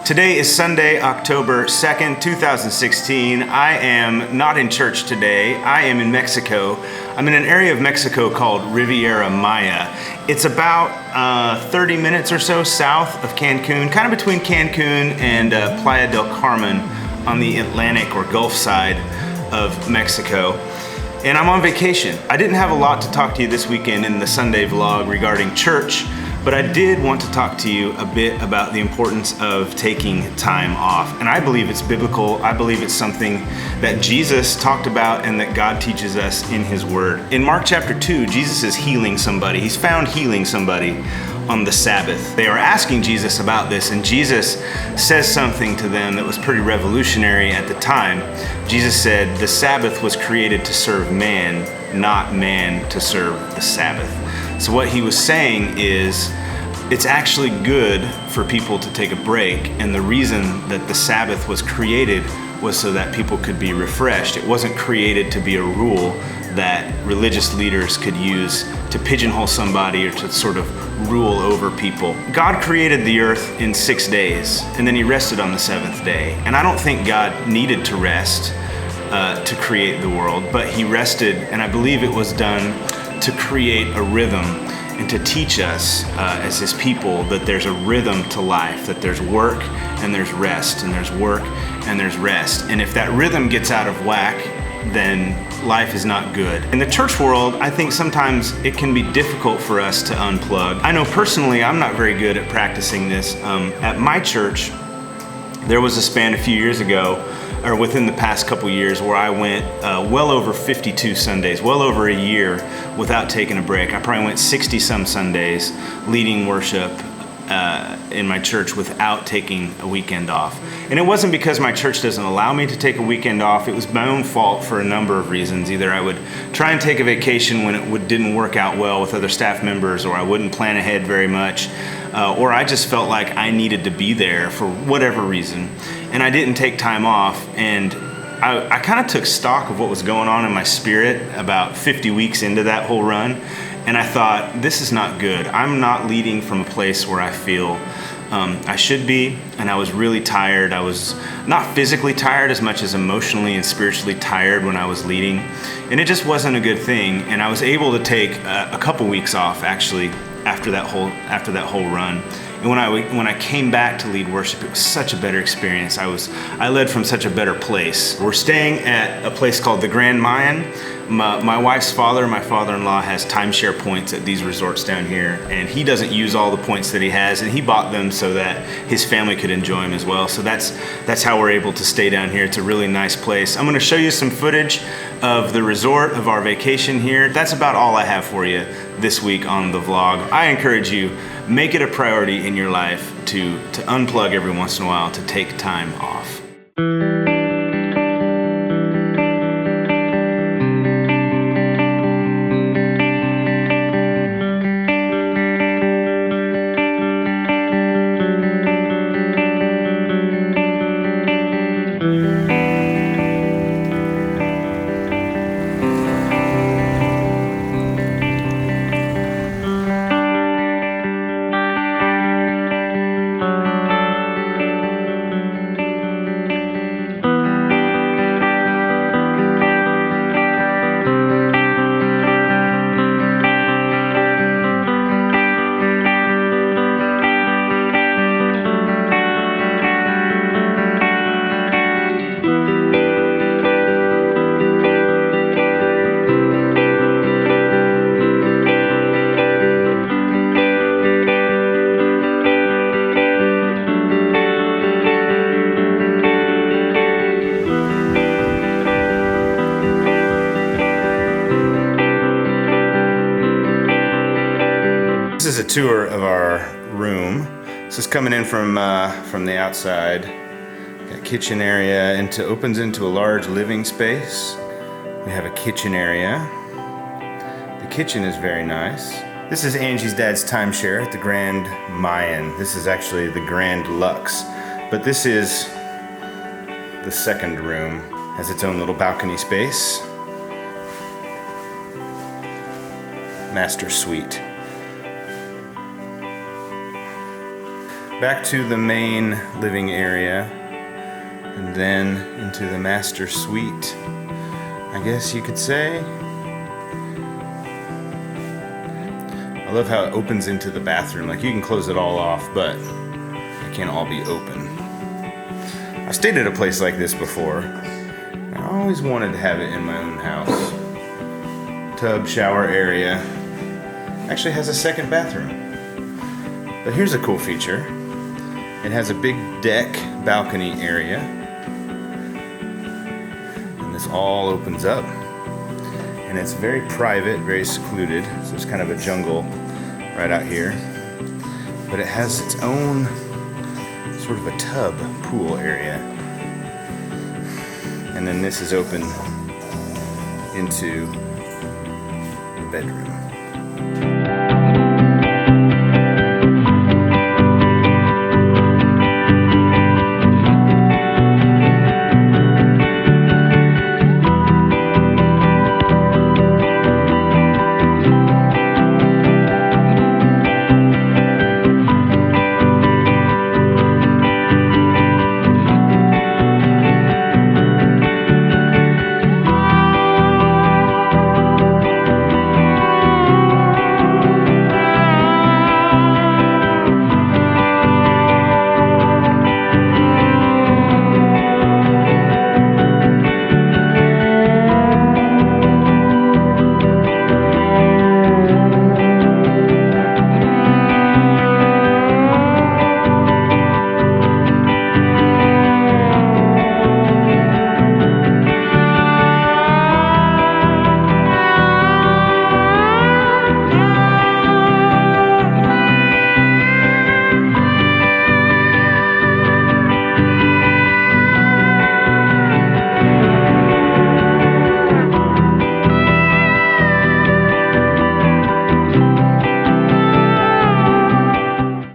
Today is Sunday, October 2nd, 2016. I am not in church today. I am in Mexico. I'm in an area of Mexico called Riviera Maya. It's about 30 minutes or so south of Cancun, kind of between Cancun and Playa del Carmen on the Atlantic or Gulf side of Mexico. And I'm on vacation. I didn't have a lot to talk to you this weekend in the Sunday vlog regarding church, but I did want to talk to you a bit about the importance of taking time off. And I believe it's biblical. I believe it's something that Jesus talked about and that God teaches us in His Word. In Mark chapter 2, Jesus is healing somebody. He's found healing somebody on the Sabbath. They are asking Jesus about this, and Jesus says something to them that was pretty revolutionary at the time. Jesus said, "The Sabbath was created to serve man, not man to serve the Sabbath." So what he was saying is, it's actually good for people to take a break, and the reason that the Sabbath was created was so that people could be refreshed. It wasn't created to be a rule that religious leaders could use to pigeonhole somebody or to sort of rule over people. God created the earth in 6 days, and then He rested on the seventh day. And I don't think God needed to rest to create the world, but He rested, and I believe it was done to create a rhythm and to teach us as His people that there's a rhythm to life, that there's work and there's rest, and there's work and there's rest. And if that rhythm gets out of whack, then life is not good. In the church world, I think sometimes it can be difficult for us to unplug. I know personally I'm not very good at practicing this. At my church, there was a span a few years ago, or within the past couple years, where I went well over 52 Sundays, well over a year without taking a break. I probably went 60 some Sundays leading worship in my church without taking a weekend off. And it wasn't because my church doesn't allow me to take a weekend off. It was my own fault for a number of reasons. Either I would try and take a vacation when it didn't work out well with other staff members, or I wouldn't plan ahead very much, or I just felt like I needed to be there for whatever reason. And I didn't take time off, and I kind of took stock of what was going on in my spirit about 50 weeks into that whole run, and I thought, this is not good. I'm not leading from a place where I feel I should be, and I was really tired. I was not physically tired as much as emotionally and spiritually tired when I was leading, and it just wasn't a good thing. And I was able to take a couple weeks off actually after that whole run. And when I came back to lead worship, it was such a better experience. I led from such a better place. We're staying at a place called the Grand Mayan. My wife's father, my father-in-law, has timeshare points at these resorts down here, and he doesn't use all the points that he has, and he bought them so that his family could enjoy them as well. So that's how we're able to stay down here. It's a really nice place. I'm going to show you some footage of the resort, of our vacation here. That's about all I have for you this week on the vlog. I encourage you, make it a priority in your life to unplug every once in a while, to take time off. This is a tour of our room. This is coming in from the outside. Got a kitchen area, opens into a large living space. We have a kitchen area. The kitchen is very nice. This is Angie's dad's timeshare at the Grand Mayan. This is actually the Grand Lux, but this is the second room. Has its own little balcony space. Master suite. back to the main living area, and then into the master suite, I guess you could say. I love how it opens into the bathroom. Like, you can close it all off, but it can't all be open. I stayed at a place like this before. I always wanted to have it in my own house. Tub, shower area. Actually has a second bathroom. But here's a cool feature. It has a big deck balcony area. And this all opens up. And it's very private, very secluded. So it's kind of a jungle right out here. But it has its own sort of a tub pool area. And then this is open into the bedroom.